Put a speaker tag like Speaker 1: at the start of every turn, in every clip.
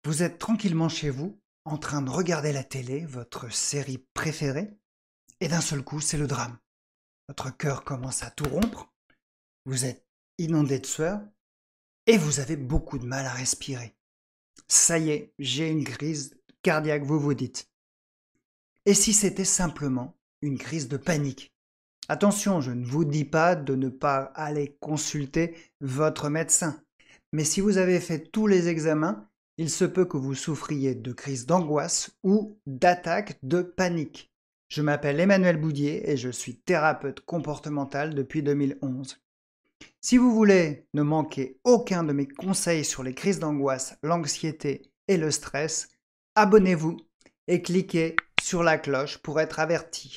Speaker 1: Vous êtes tranquillement chez vous, en train de regarder la télé, votre série préférée, et d'un seul coup, c'est le drame. Votre cœur commence à tout rompre, vous êtes inondé de sueur, et vous avez beaucoup de mal à respirer. Ça y est, j'ai une crise cardiaque, vous vous dites. Et si c'était simplement une crise de panique? Attention, je ne vous dis pas de ne pas aller consulter votre médecin. Mais si vous avez fait tous les examens, il se peut que vous souffriez de crise d'angoisse ou d'attaque de panique. Je m'appelle Emmanuel Boudier et je suis thérapeute comportemental depuis 2011. Si vous voulez ne manquer aucun de mes conseils sur les crises d'angoisse, l'anxiété et le stress, abonnez-vous et cliquez sur la cloche pour être averti.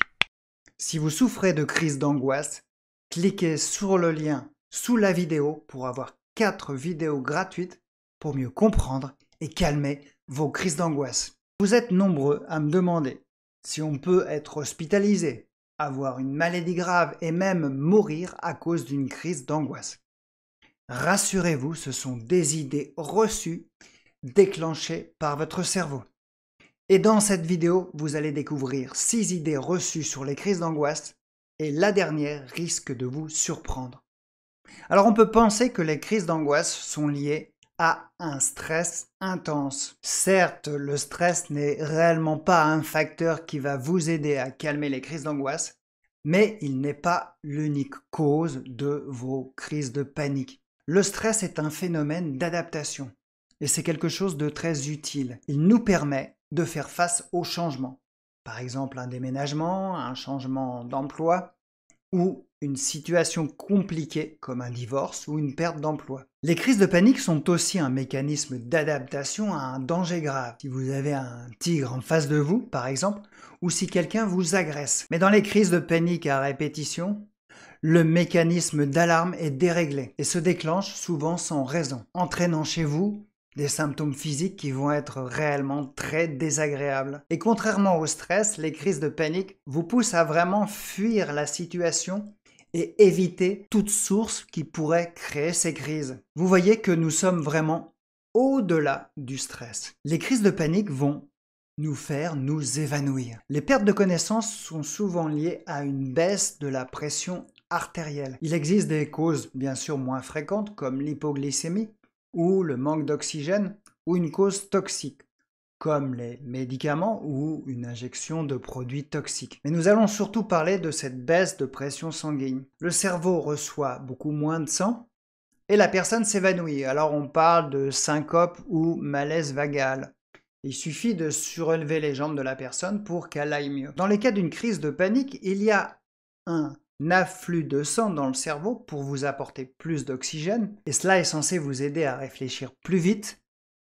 Speaker 1: Si vous souffrez de crise d'angoisse, cliquez sur le lien sous la vidéo pour avoir 4 vidéos gratuites pour mieux comprendre et calmer vos crises d'angoisse. Vous êtes nombreux à me demander si on peut être hospitalisé, avoir une maladie grave et même mourir à cause d'une crise d'angoisse. Rassurez-vous, ce sont des idées reçues déclenchées par votre cerveau. Et dans cette vidéo, vous allez découvrir 6 idées reçues sur les crises d'angoisse et la dernière risque de vous surprendre. Alors on peut penser que les crises d'angoisse sont liées à un stress intense. Certes, le stress n'est réellement pas un facteur qui va vous aider à calmer les crises d'angoisse, mais il n'est pas l'unique cause de vos crises de panique. Le stress est un phénomène d'adaptation et c'est quelque chose de très utile. Il nous permet de faire face aux changements. Par exemple, un déménagement, un changement d'emploi ou une situation compliquée comme un divorce ou une perte d'emploi. Les crises de panique sont aussi un mécanisme d'adaptation à un danger grave. Si vous avez un tigre en face de vous, par exemple, ou si quelqu'un vous agresse. Mais dans les crises de panique à répétition, le mécanisme d'alarme est déréglé et se déclenche souvent sans raison, entraînant chez vous des symptômes physiques qui vont être réellement très désagréables. Et contrairement au stress, les crises de panique vous poussent à vraiment fuir la situation et éviter toute source qui pourrait créer ces crises. Vous voyez que nous sommes vraiment au-delà du stress. Les crises de panique vont nous faire nous évanouir. Les pertes de connaissance sont souvent liées à une baisse de la pression artérielle. Il existe des causes bien sûr moins fréquentes comme l'hypoglycémie ou le manque d'oxygène ou une cause toxique comme les médicaments ou une injection de produits toxiques. Mais nous allons surtout parler de cette baisse de pression sanguine. Le cerveau reçoit beaucoup moins de sang et la personne s'évanouit. Alors on parle de syncope ou malaise vagal. Il suffit de surélever les jambes de la personne pour qu'elle aille mieux. Dans les cas d'une crise de panique, il y a un afflux de sang dans le cerveau pour vous apporter plus d'oxygène et cela est censé vous aider à réfléchir plus vite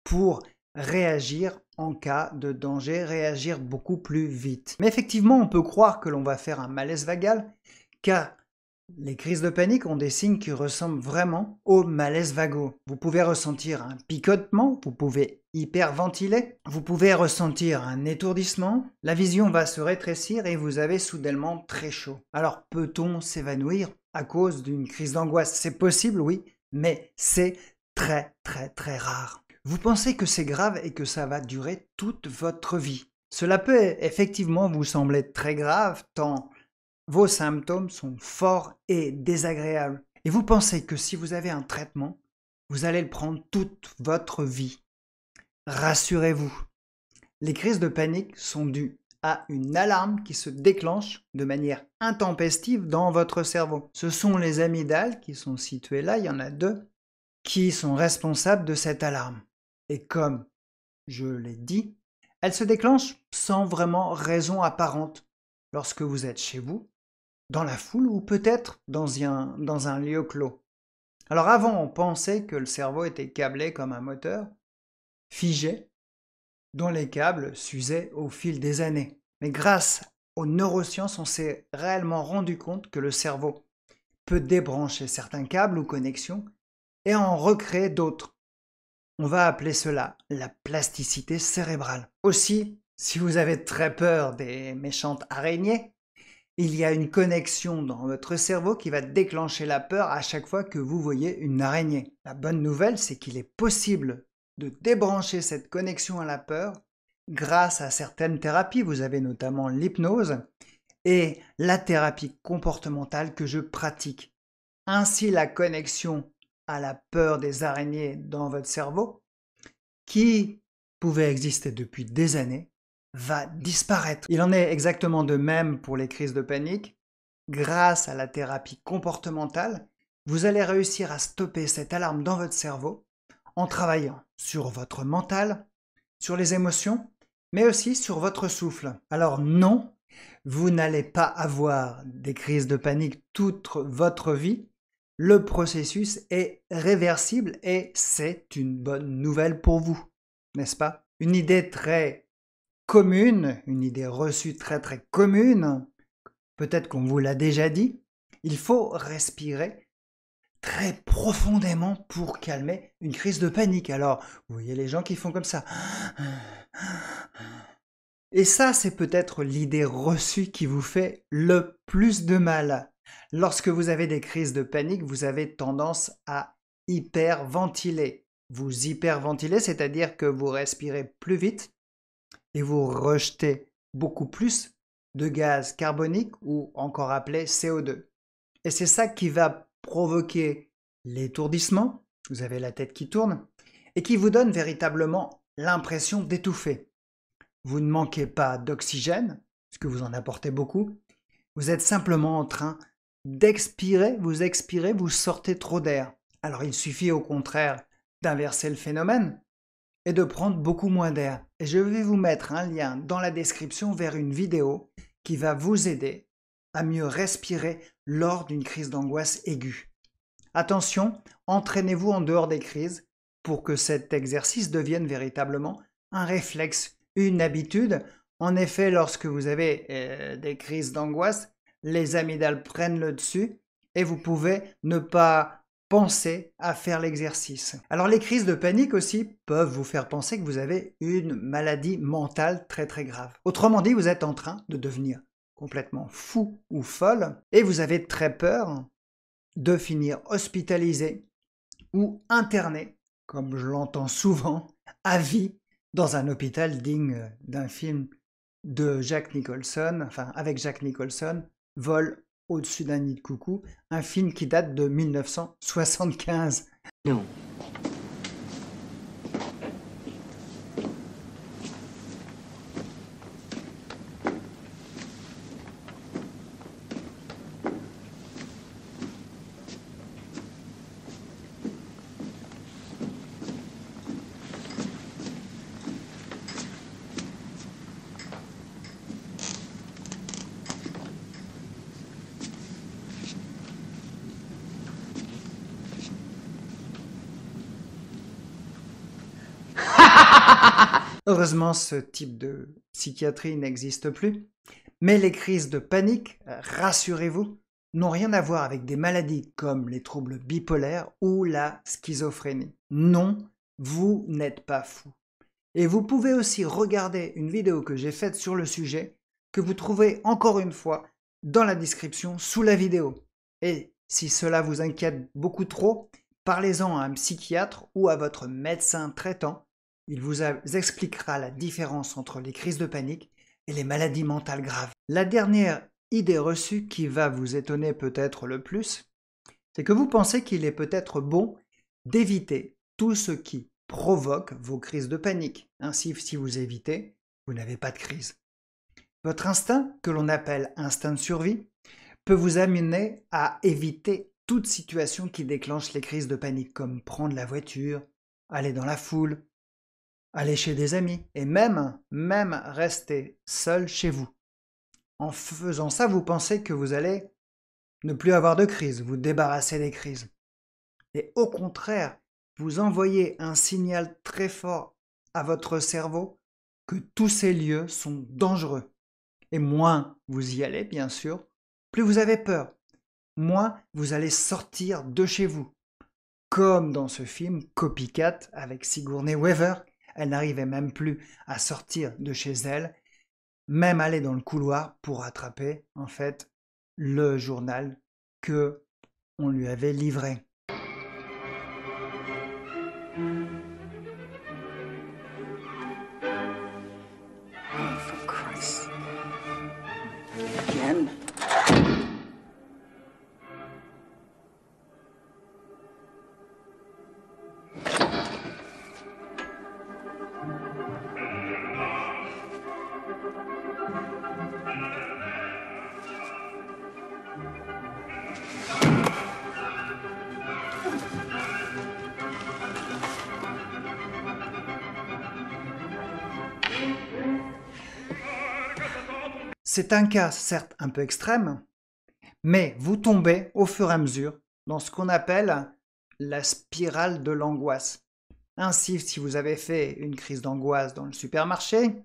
Speaker 1: pour réagir en cas de danger, réagir beaucoup plus vite. Mais effectivement, on peut croire que l'on va faire un malaise vagal car les crises de panique ont des signes qui ressemblent vraiment aux malaises vagaux. Vous pouvez ressentir un picotement, vous pouvez hyperventiler, vous pouvez ressentir un étourdissement, la vision va se rétrécir et vous avez soudainement très chaud. Alors peut-on s'évanouir à cause d'une crise d'angoisse? C'est possible, oui, mais c'est très rare. Vous pensez que c'est grave et que ça va durer toute votre vie. Cela peut effectivement vous sembler très grave tant vos symptômes sont forts et désagréables. Et vous pensez que si vous avez un traitement, vous allez le prendre toute votre vie. Rassurez-vous, les crises de panique sont dues à une alarme qui se déclenche de manière intempestive dans votre cerveau. Ce sont les amygdales qui sont situées là, il y en a 2, qui sont responsables de cette alarme. Et comme je l'ai dit, elle se déclenche sans vraiment raison apparente lorsque vous êtes chez vous, dans la foule ou peut-être dans un lieu clos. Alors avant, on pensait que le cerveau était câblé comme un moteur, figé, dont les câbles s'usaient au fil des années. Mais grâce aux neurosciences, on s'est réellement rendu compte que le cerveau peut débrancher certains câbles ou connexions et en recréer d'autres. On va appeler cela la plasticité cérébrale. Aussi, si vous avez très peur des méchantes araignées, il y a une connexion dans votre cerveau qui va déclencher la peur à chaque fois que vous voyez une araignée. La bonne nouvelle, c'est qu'il est possible de débrancher cette connexion à la peur grâce à certaines thérapies. Vous avez notamment l'hypnose et la thérapie comportementale que je pratique. Ainsi, la connexion à la peur des araignées dans votre cerveau, qui pouvait exister depuis des années, va disparaître. Il en est exactement de même pour les crises de panique. Grâce à la thérapie comportementale, vous allez réussir à stopper cette alarme dans votre cerveau en travaillant sur votre mental, sur les émotions, mais aussi sur votre souffle. Alors non, vous n'allez pas avoir des crises de panique toute votre vie. Le processus est réversible et c'est une bonne nouvelle pour vous, n'est-ce pas? Une idée très commune, une idée reçue très commune, peut-être qu'on vous l'a déjà dit, il faut respirer très profondément pour calmer une crise de panique. Alors, vous voyez les gens qui font comme ça. Et ça, c'est peut-être l'idée reçue qui vous fait le plus de mal. Lorsque vous avez des crises de panique, vous avez tendance à hyperventiler. Vous hyperventilez, c'est-à-dire que vous respirez plus vite et vous rejetez beaucoup plus de gaz carbonique ou encore appelé CO2. Et c'est ça qui va provoquer l'étourdissement, vous avez la tête qui tourne, et qui vous donne véritablement l'impression d'étouffer. Vous ne manquez pas d'oxygène, parce que vous en apportez beaucoup, vous êtes simplement en train d'expirer, vous expirez, vous sortez trop d'air. Alors il suffit au contraire d'inverser le phénomène et de prendre beaucoup moins d'air. Et je vais vous mettre un lien dans la description vers une vidéo qui va vous aider à mieux respirer lors d'une crise d'angoisse aiguë. Attention, entraînez-vous en dehors des crises pour que cet exercice devienne véritablement un réflexe, une habitude. En effet, lorsque vous avez des crises d'angoisse, les amygdales prennent le dessus et vous pouvez ne pas penser à faire l'exercice. Alors les crises de panique aussi peuvent vous faire penser que vous avez une maladie mentale très grave. Autrement dit, vous êtes en train de devenir complètement fou ou folle et vous avez très peur de finir hospitalisé ou interné, comme je l'entends souvent, à vie dans un hôpital digne d'un film de Jack Nicholson, enfin avec Jack Nicholson, Vol au-dessus d'un nid de coucou, un film qui date de 1975.
Speaker 2: Non.
Speaker 1: Heureusement, ce type de psychiatrie n'existe plus. Mais les crises de panique, rassurez-vous, n'ont rien à voir avec des maladies comme les troubles bipolaires ou la schizophrénie. Non, vous n'êtes pas fou. Et vous pouvez aussi regarder une vidéo que j'ai faite sur le sujet, que vous trouvez encore une fois dans la description sous la vidéo. Et si cela vous inquiète beaucoup trop, parlez-en à un psychiatre ou à votre médecin traitant. Il vous expliquera la différence entre les crises de panique et les maladies mentales graves. La dernière idée reçue qui va vous étonner peut-être le plus, c'est que vous pensez qu'il est peut-être bon d'éviter tout ce qui provoque vos crises de panique. Ainsi, si vous évitez, vous n'avez pas de crise. Votre instinct, que l'on appelle instinct de survie, peut vous amener à éviter toute situation qui déclenche les crises de panique, comme prendre la voiture, aller dans la foule, aller chez des amis et même rester seul chez vous. En faisant ça, vous pensez que vous allez ne plus avoir de crise, vous débarrasser des crises. Et au contraire, vous envoyez un signal très fort à votre cerveau que tous ces lieux sont dangereux. Et moins vous y allez, bien sûr, plus vous avez peur. Moins vous allez sortir de chez vous. Comme dans ce film Copycat avec Sigourney Weaver, elle n'arrivait même plus à sortir de chez elle, même aller dans le couloir pour attraper en fait le journal que on lui avait livré. C'est un cas certes un peu extrême, mais vous tombez au fur et à mesure dans ce qu'on appelle la spirale de l'angoisse. Ainsi, si vous avez fait une crise d'angoisse dans le supermarché,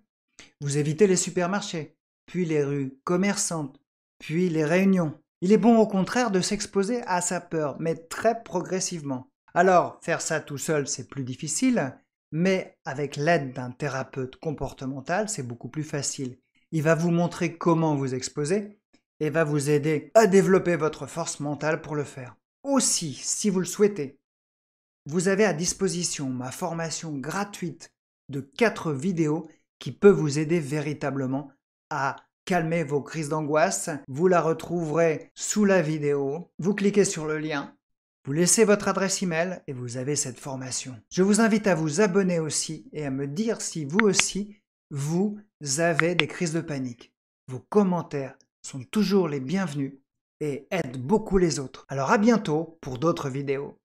Speaker 1: vous évitez les supermarchés, puis les rues commerçantes, puis les réunions. Il est bon au contraire de s'exposer à sa peur, mais très progressivement. Alors, faire ça tout seul, c'est plus difficile, mais avec l'aide d'un thérapeute comportemental, c'est beaucoup plus facile. Il va vous montrer comment vous exposer et va vous aider à développer votre force mentale pour le faire. Aussi, si vous le souhaitez, vous avez à disposition ma formation gratuite de 4 vidéos qui peut vous aider véritablement à calmer vos crises d'angoisse. Vous la retrouverez sous la vidéo. Vous cliquez sur le lien, vous laissez votre adresse email et vous avez cette formation. Je vous invite à vous abonner aussi et à me dire si vous aussi, vous avez des crises de panique. Vos commentaires sont toujours les bienvenus et aident beaucoup les autres. Alors à bientôt pour d'autres vidéos.